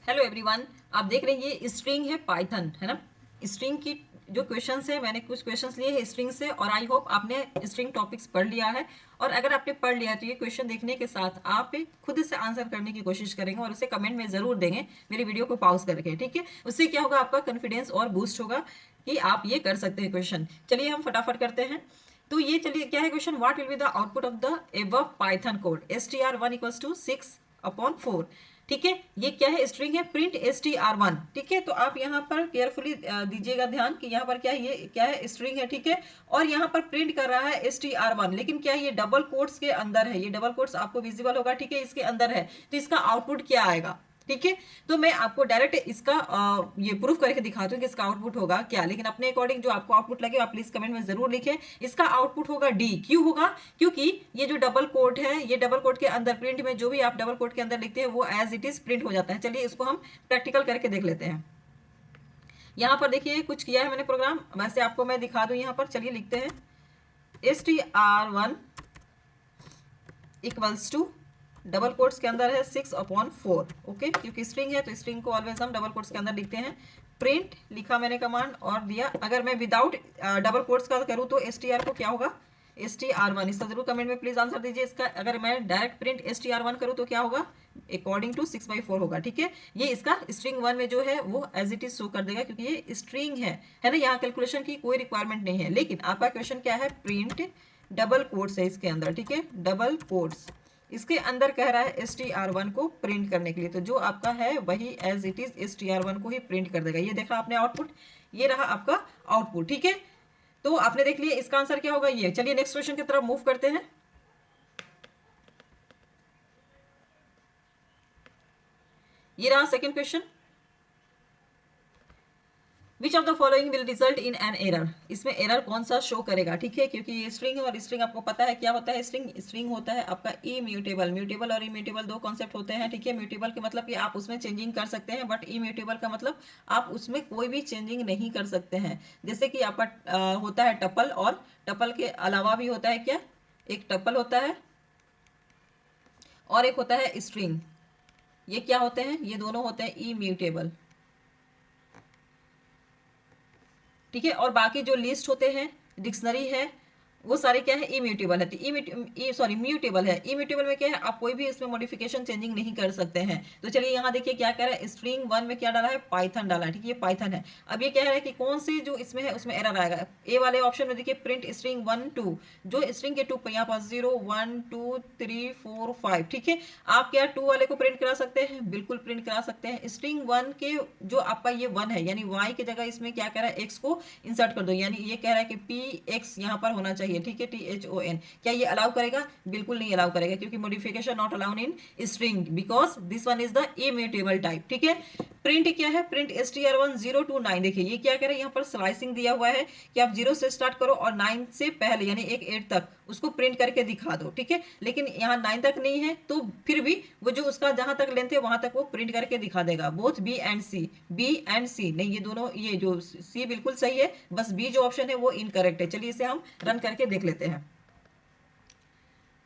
Hello everyone, आप देख रहे हैं ये स्ट्रिंग है पाइथन, है ना। स्ट्रिंग की जो क्वेश्चंस है, मैंने कुछ क्वेश्चंस लिए हैं स्ट्रिंग से और आई होप आपने स्ट्रिंग टॉपिक्स पढ़ लिया है। और अगर आपने पढ़ लिया तो ये क्वेश्चन देखने के साथ आप खुद से आंसर करने की कोशिश करेंगे और उसे कमेंट में ज़रूर देंगे मेरी वीडियो को पॉज करके, ठीक है। उससे क्या होगा, आपका कॉन्फिडेंस और बूस्ट होगा कि आप ये कर सकते हैं क्वेश्चन। चलिए हम फटाफट करते हैं। तो ये चलिए क्या है question, what will be the output of the above Python code str1 equals to 6/4। ठीक है, ये क्या है, स्ट्रिंग है प्रिंट str1। ठीक है, तो आप यहाँ पर केयरफुली दीजिएगा ध्यान कि यहाँ पर क्या है, ये क्या है, स्ट्रिंग है। ठीक है, और यहाँ पर प्रिंट कर रहा है str1, लेकिन क्या है, ये डबल कोट्स के अंदर है। ये डबल कोट्स आपको विजिबल होगा, ठीक है, इसके अंदर है। तो इसका आउटपुट क्या आएगा, ठीक है। तो मैं आपको डायरेक्ट इसका ये प्रूफ करके दिखाती हूँ कि इसका आउटपुट होगा क्या, लेकिन अपने अकॉर्डिंग जो आपको आउटपुट लगे आप प्लीज कमेंट में जरूर लिखें। इसका आउटपुट होगा डी। क्यों होगा, क्योंकि ये जो डबल कोट है, ये डबल कोट के अंदर प्रिंट में जो भी आप डबल कोट के अंदर लिखते हैं वो एज इट इज प्रिंट हो जाता है। चलिए इसको हम प्रैक्टिकल करके देख लेते हैं। यहाँ पर देखिए कुछ किया है मैंने प्रोग्राम, वैसे आपको मैं दिखा दूं। यहाँ पर चलिए लिखते हैं str1 equals to double quotes के अंदर है 6/4। ओके, क्योंकि स्ट्रिंग है तो स्ट्रिंग को ऑलवेज हम डबल कोट्स के अंदर लिखते हैं। प्रिंट लिखा मैंने कमांड और दिया। अगर मैं विदाउट डबल कोट्स का करूँ तो str को क्या होगा, str1। इसका जरूर कमेंट में प्लीज आंसर दीजिए। इसका अगर मैं डायरेक्ट प्रिंट str1 करूँ तो क्या होगा, अकॉर्डिंग टू 6/4 होगा। ठीक है, ये इसका स्ट्रिंग 1 में जो है वो एज इट इज शो कर देगा, क्योंकि ये स्ट्रिंग है ना। यहाँ कैलकुलेशन की कोई रिक्वायरमेंट नहीं है। लेकिन आपका क्वेश्चन क्या है, प्रिंट डबल कोट्स है इसके अंदर। ठीक है, डबल कोट्स इसके अंदर कह रहा है str1 को प्रिंट करने के लिए, तो जो आपका है वही एज इट इज str1 को ही प्रिंट कर देगा। ये देखा आपने आउटपुट, ये रहा आपका आउटपुट। ठीक है, तो आपने देख लिया इसका आंसर क्या होगा ये। चलिए नेक्स्ट क्वेश्चन की तरफ मूव करते हैं। ये रहा second question, which of the following will result in an error. इसमें एरर कौन सा शो करेगा, ठीक है, क्योंकि ये स्ट्रिंग है और स्ट्रिंग आपको पता है क्या होता है। स्ट्रिंग होता है आपका इम्यूटेबल। म्यूटेबल और इम्यूटेबल दो कॉन्सेप्ट होते हैं। ठीक है, म्यूटेबल के मतलब कि आप उसमें चेंजिंग कर सकते हैं, बट इम्यूटेबल का मतलब आप उसमें कोई भी चेंजिंग नहीं कर सकते हैं। जैसे कि आपका होता है टपल, और टपल के अलावा भी होता है क्या, एक टपल होता है और एक होता है स्ट्रिंग। ये क्या होते हैं, ये दोनों होते हैं इम्यूटेबल। ठीक है, और बाकी जो लिस्ट होते हैं, डिक्शनरी है, वो सारे क्या है, इम्यूटेबल है। सॉरी म्यूटेबल है। इम्यूटेबल में क्या है, आप कोई भी इसमें मॉडिफिकेशन चेंजिंग नहीं कर सकते हैं। तो चलिए यहाँ देखिए क्या कह रहा है, स्ट्रिंग 1 में क्या डाला है, पाइथन डाला है। ठीक है, ये पाइथन है। अब ये कह रहा है कि कौन सी जो इसमें है उसमें एरर आएगा। ए वाले ऑप्शन में देखिए प्रिंट स्ट्रिंग 1 2, जो स्ट्रिंग के 2 पर यहाँ पर 0 1 2 3 4 5। ठीक है, आप क्या 2 वाले को प्रिंट करा सकते हैं, बिल्कुल प्रिंट करा सकते हैं। स्ट्रिंग 1 के जो आपका ये 1 है, यानी y की जगह इसमें क्या कह रहा है, x को इंसर्ट कर दो। यानी ये कह रहा है कि px यहाँ पर होना चाहिए। ठीक है, thon, क्या ये अलाउ करेगा, बिल्कुल नहीं अलाउ करेगा, क्योंकि modification not allowed in string because this one is the immutable type. ठीक है, प्रिंट क्या है, प्रिंट str1 0 to 9। देखिए ये क्या कह रहा है, यहाँ पर स्लाइसिंग दिया हुआ है कि आप 0 से स्टार्ट करो और 9 से पहले यानी एक 8 तक उसको प्रिंट करके दिखा दो। ठीक है, लेकिन यहाँ 9 तक नहीं है, तो फिर भी वो जो उसका जहां तक लेंथ है वहां तक वो प्रिंट करके दिखा देगा। Both B and C, B and C नहीं, ये दोनों, ये जो सी बिल्कुल सही है, बस बी जो ऑप्शन है वो इनकरेक्ट है। चलिए इसे हम रन करके देख लेते हैं।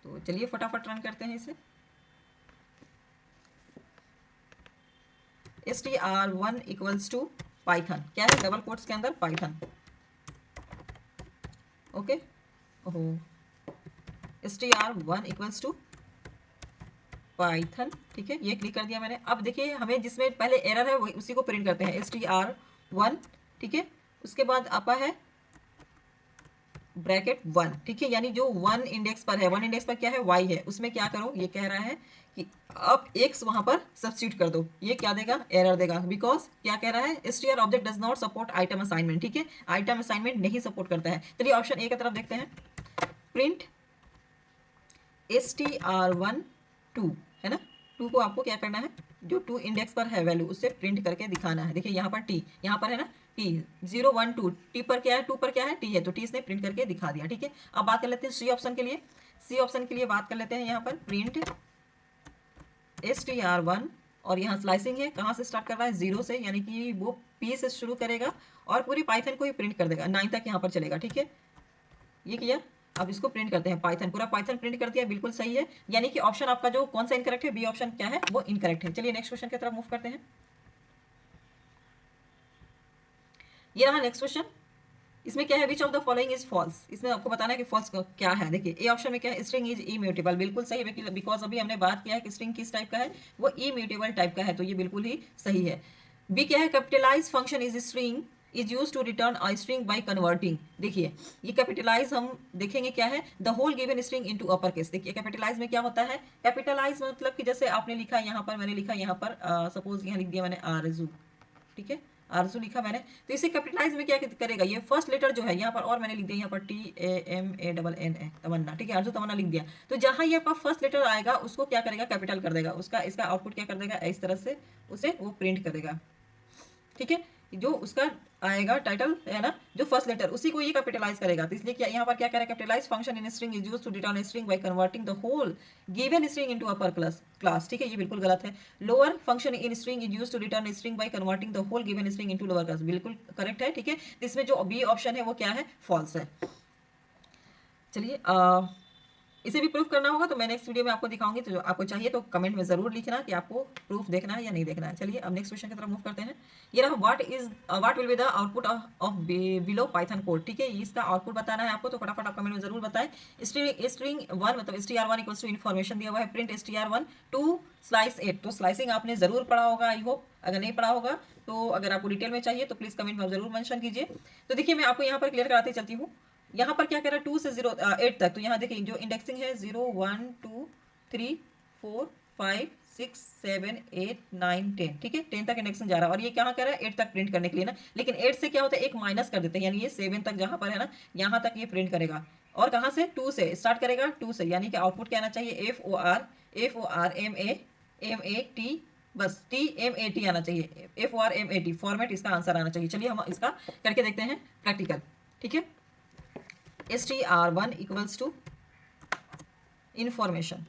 तो चलिए फटाफट रन करते हैं इसे। str1 इक्वल्स टू पाइथन, क्या है, डबल कोट्स के अंदर पाइथन। ओके, ओहो, str1 इक्वल्स टू पाइथन। ठीक है, ये क्लिक कर दिया मैंने। अब देखिए हमें जिसमें पहले एरर है वही उसी को प्रिंट करते हैं, str1। ठीक है, उसके बाद आपका है ब्रैकेट 1। ठीक है, यानी जो 1 इंडेक्स पर है, 1 इंडेक्स पर क्या है, y है, उसमें क्या करो, ये कह रहा है कि अब x वहां पर सब्स्टिट्यूट कर दो। ये क्या देगा, एरर देगा, बिकॉज क्या कह रहा है, str object does not support item assignment. ठीक है, आइटम असाइनमेंट नहीं सपोर्ट करता है। चलिए ऑप्शन ए की तरफ देखते हैं, प्रिंट str1 2, है ना। 2 को आपको क्या करना है, जो 2 इंडेक्स पर है वैल्यू उससे प्रिंट करके दिखाना है। देखिए यहाँ पर टी, यहाँ पर है ना टी, 0 1 2, टी पर क्या है, 2 पर क्या है, टी है, तो टी इसने प्रिंट करके दिखा दिया। ठीक है, अब बात कर लेते हैं सी ऑप्शन के लिए। सी ऑप्शन के लिए बात कर लेते हैं, यहाँ पर प्रिंट str1, और यहाँ स्लाइसिंग है, कहाँ से स्टार्ट कर रहा है, 0 से, यानी कि वो पी से शुरू करेगा और पूरी पाइथन को ही प्रिंट कर देगा, 9 तक यहाँ पर चलेगा। ठीक है, ये किया। अब इसको प्रिंट करते हैं, पाइथन, पूरा पाइथन प्रिंट कर दिया, बिल्कुल सही है। यानी कि ऑप्शन आपका जो कौन सा इनकरेक्ट है, बी ऑप्शन क्या है, वो इनकरेक्ट है। चलिए नेक्स्ट क्वेश्चन की तरफ मूव करते हैं। ये रहा नेक्स्ट क्वेश्चन। इसमें क्या है, which of the following is false, इसमें आपको बताना है कि फॉल्स क्या है। देखिए ए ऑप्शन में क्या है, स्ट्रिंग इज इम्यूटेबल, बिल्कुल सही है, बिकॉज अभी हमने बात किया है कि स्ट्रिंग किस टाइप का है, वो इम्यूटेबल टाइप का है, तो ये बिल्कुल ही सही है। बी क्या है, capitalise function is string is use to return a string by converting. देखिए ये कैपिटलाइज हम देखेंगे क्या है, the whole given string into upper case. देखिए कैपिटलाइज में क्या होता है, कैपिटलाइज मतलब कि जैसे आपने लिखा यहाँ पर, मैंने लिखा यहाँ पर, सपोज यहाँ लिख दिया मैंने आरजू, ठीक है, आरजू लिखा मैंने, तो इसे कैपिटलाइज में क्या करेगा, ये फर्स्ट लेटर जो है यहाँ पर, और मैंने लिख दिया यहाँ पर TAMANNA, तमन्ना, ठीक है, आरजू तमन्ना लिख दिया। तो जहाँ ये आपका फर्स्ट लेटर आएगा उसको क्या करेगा, कैपिटल कर देगा, उसका इसका आउटपुट क्या कर देगा, इस तरह से उसे वो प्रिंट करेगा, ठीक है। जो उसका आएगा टाइटल है ना, जो फर्स्ट लेटर, उसी को ये कैपिटलाइज करेगा। तो इसलिए क्या यहाँ पर क्या करेगा, capitalize function in string is used to return string by converting the whole given string into upper class, ठीक है, ये बिल्कुल गलत है। Lower function in string is used to return string by converting the whole given string into lower class, बिल्कुल correct है, ठीक है। इसमें जो बी ऑप्शन है वो क्या है, फॉल्स है। चलिए इसे भी प्रूफ करना होगा तो मैं नेक्स्ट वीडियो में आपको दिखाऊंगी, तो जो आपको चाहिए तो कमेंट में जरूर लिखना कि आपको प्रूफ देखना है या नहीं देखना है। चलिए अब नेक्स्ट क्वेश्चन की तरफ मूव करते हैं। ये रहा, what will be the output of below Python code, ठीक है, इसका आउटपुट बताना है आपको, तो फटाफट आप कमेंट में जरूर बताएं। स्ट्रिंग वन मतलब str1 इक्वल्स टू इन्फॉर्मेशन दिया हुआ है, प्रिंट str1 टू स्लाइस 8, तो स्लाइसिंग आपने जरूर पढ़ा होगा, आई होप। अगर नहीं पढ़ा होगा तो अगर आपको डिटेल में चाहिए तो प्लीज कमेंट में जरूर मेंशन कीजिए। तो देखिए मैं आपको यहाँ पर क्लियर कराते चलती हूँ। यहाँ पर क्या कह रहा है, 2 से 8 तक, तो यहाँ देखिए जो इंडेक्सिंग है 0 1 2 3 4 5 6 7 8 9 10, ठीक है, 10 तक इंडेक्सिंग जा रहा है, और ये क्या कह रहा है 8 तक प्रिंट करने के लिए ना, लेकिन 8 से क्या होता है, एक माइनस कर देते हैं, यानी ये 7 तक जहां पर है ना, यहाँ तक ये प्रिंट करेगा। और कहाँ से, 2 से स्टार्ट करेगा, 2 से, यानी कि आउटपुट क्या आना चाहिए, FORMAT, बस TMAT आना चाहिए, FORMAT, फॉर्मेट इसका आंसर आना चाहिए। चलिए हम इसका करके देखते हैं प्रैक्टिकल, ठीक है। str1 इक्वल्स टू इंफॉर्मेशन,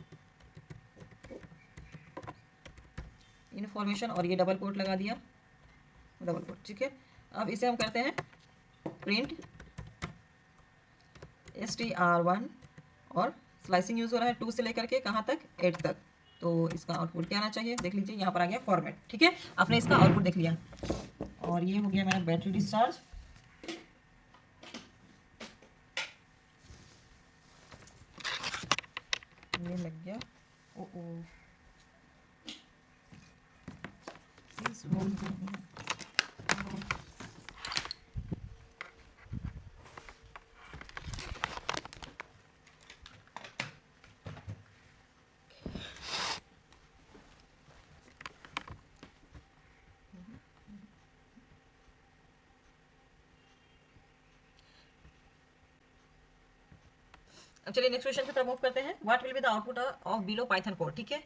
और ये डबल कोट लगा दिया, डबल कोट, ठीक है। अब इसे हम करते हैं प्रिंट str1, और स्लाइसिंग यूज हो रहा है 2 से लेकर के कहाँ तक, 8 तक, तो इसका आउटपुट क्या आना चाहिए, देख लीजिए यहाँ पर आ गया फॉर्मेट, ठीक है, आपने इसका आउटपुट देख लिया। और ये हो गया मेरा बैटरी डिस्चार्ज, ये लग गया, ओ ओ अब चलिए नेक्स्ट क्वेश्चन की तरफ मूव करते हैं। What will be the output of below Python code, ठीक है।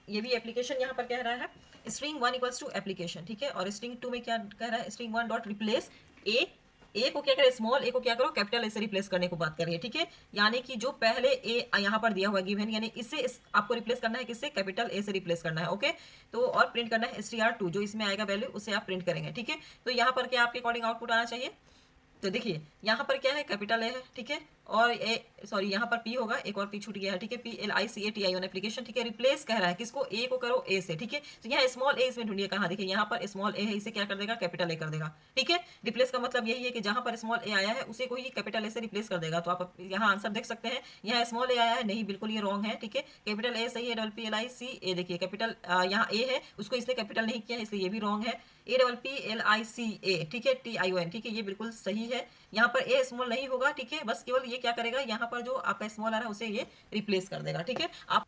ये भी एप्लीकेशन यहाँ पर कह रहा है, स्ट्रिंग 1 इक्वल्स टू एप्लीकेशन, ठीक है, और स्ट्रिंग 2 में क्या कह रहा है, स्ट्रिंग 1 डॉट रिप्लेस ए को क्या करें, स्मॉल ए को क्या करो, कैपिटल ए से रिप्लेस करने को बात कर रही है, ठीक है। यानी कि जो पहले ए यहाँ पर दिया हुआ गिवन, यानी इससे आपको रिप्लेस करना है, किससे, कैपिटल ए से रिप्लेस करना है, ओके। तो और प्रिंट करना है str2, जो इसमें आएगा वैल्यू उसे आप प्रिंट करेंगे, ठीक है। तो यहाँ पर क्या आपके अकॉर्डिंग आउटपुट आना चाहिए, तो देखिए यहाँ पर क्या है, कैपिटल ए है, ठीक है, और ए सॉरी यहाँ पर पी होगा, एक और पी छूट गया है, ठीक है, PLICATION एप्लीकेशन, ठीक है, रिप्लेस कह रहा है किसको, ए को करो ए से, ठीक है। तो यहाँ स्मॉल ए इसमें ढूंढिए कहाँ, देखिए यहाँ पर स्मॉल ए है, इसे क्या कर देगा, कैपिटल ए कर देगा, ठीक है। रिप्लेस का मतलब यही है कि जहां पर स्मॉल ए आया है उसे को ही कैपिटल ए से रिप्लेस कर देगा। तो आप यहाँ आंसर देख सकते हैं, यहाँ स्मॉल ए आया है, नहीं बिल्कुल ये रॉन्ग है, ठीक है, कैपिटल ए सही है, PLICA, देखिए कैपिटल यहाँ ए है, उसको इसने कैपिटल नहीं किया, इसलिए ये भी रॉन्ग है, APPLICA, ठीक है, TION, ठीक है, ये बिल्कुल सही है। यहाँ पर ए स्मॉल नहीं होगा, ठीक है, बस केवल ये क्या करेगा, यहाँ पर जो आपका स्मॉल आ रहा है उसे ये रिप्लेस कर देगा, ठीक है। आप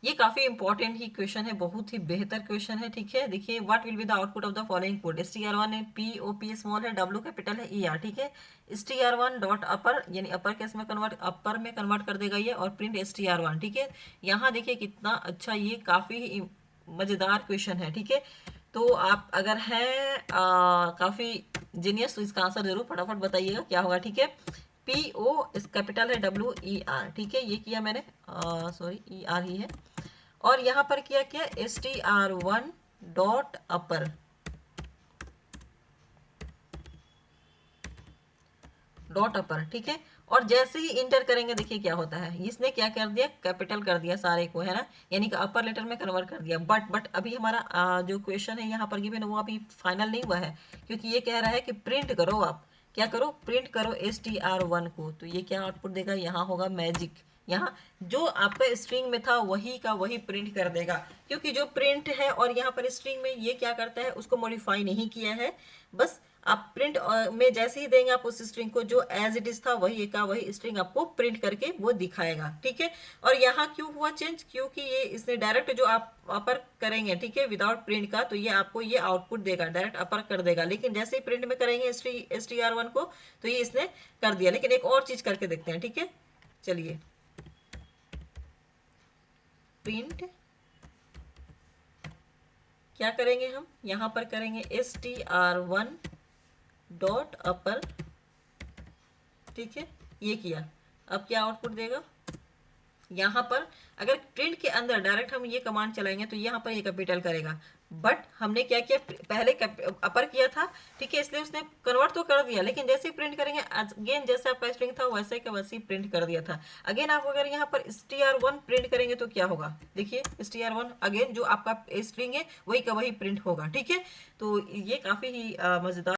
ये काफी इंपॉर्टेंट ही क्वेश्चन है, बहुत ही बेहतर क्वेश्चन है, ठीक है। देखिए what will be the output of the following code, str1 है, POP स्मॉल है, W कैपिटल है, ER, ठीक है, str1 डॉट अपर, यानी अपर केस में कन्वर्ट, अपर में कन्वर्ट कर देगा ये, और प्रिंट str1, ठीक है। यहाँ देखिए कितना अच्छा, ये काफी मजेदार क्वेश्चन है, ठीक है। तो आप अगर हैं काफी जीनियस तो इसका आंसर जरूर फटाफट बताइएगा क्या होगा, ठीक है। PO इस कैपिटल है, WER, ठीक है, ये किया मैंने, सॉरी ER ही है, और यहाँ पर किया क्या, str1 डॉट अपर, ठीक है, और जैसे ही इंटर करेंगे देखिए क्या होता है, इसने क्या कर दिया, कैपिटल कर दिया सारे को, है ना, यानी कि अपर लेटर में कन्वर्ट कर दिया। बट अभी हमारा जो क्वेश्चन है यहाँ पर गिवन वो अभी फाइनल नहीं हुआ है, क्योंकि ये कह रहा है कि प्रिंट करो, आप क्या करो, प्रिंट करो str1 को। तो ये क्या आउटपुट देगा, यहाँ होगा मैजिक, यहाँ जो आपका स्ट्रिंग में था वही का वही प्रिंट कर देगा, क्योंकि जो प्रिंट है और यहाँ पर स्ट्रिंग में ये क्या करता है, उसको मॉडिफाई नहीं किया है। बस आप प्रिंट में जैसे ही देंगे, आप उस स्ट्रिंग को जो एज इट इज था वही का वही स्ट्रिंग आपको प्रिंट करके वो दिखाएगा, ठीक है। और यहाँ क्यों हुआ चेंज, क्योंकि ये इसने डायरेक्ट जो आप अपर करेंगे, ठीक है, विदाउट प्रिंट का, तो ये आपको ये आउटपुट देगा, डायरेक्ट अपर कर देगा। लेकिन जैसे ही प्रिंट में करेंगे str1 को, तो ये इसने कर दिया। लेकिन एक और चीज करके देखते हैं, ठीक है, चलिए, प्रिंट क्या करेंगे हम, यहाँ पर करेंगे str1 डॉट अपर, ठीक है, ये किया। अब क्या आउटपुट देगा, यहाँ पर अगर प्रिंट के अंदर डायरेक्ट हम ये कमांड चलाएंगे तो यहाँ पर ये कैपिटल करेगा। बट हमने क्या किया, पहले अपर किया था, ठीक है, इसलिए उसने कन्वर्ट तो कर दिया, लेकिन जैसे ही प्रिंट करेंगे अगेन जैसे आपका स्ट्रिंग था वैसे का वैसे ही प्रिंट कर दिया था। अगेन आप अगर यहाँ पर str1 प्रिंट करेंगे तो क्या होगा, देखिए str1 अगेन जो आपका स्ट्रिंग है वही का वही प्रिंट होगा, ठीक है। तो ये काफी ही मजेदार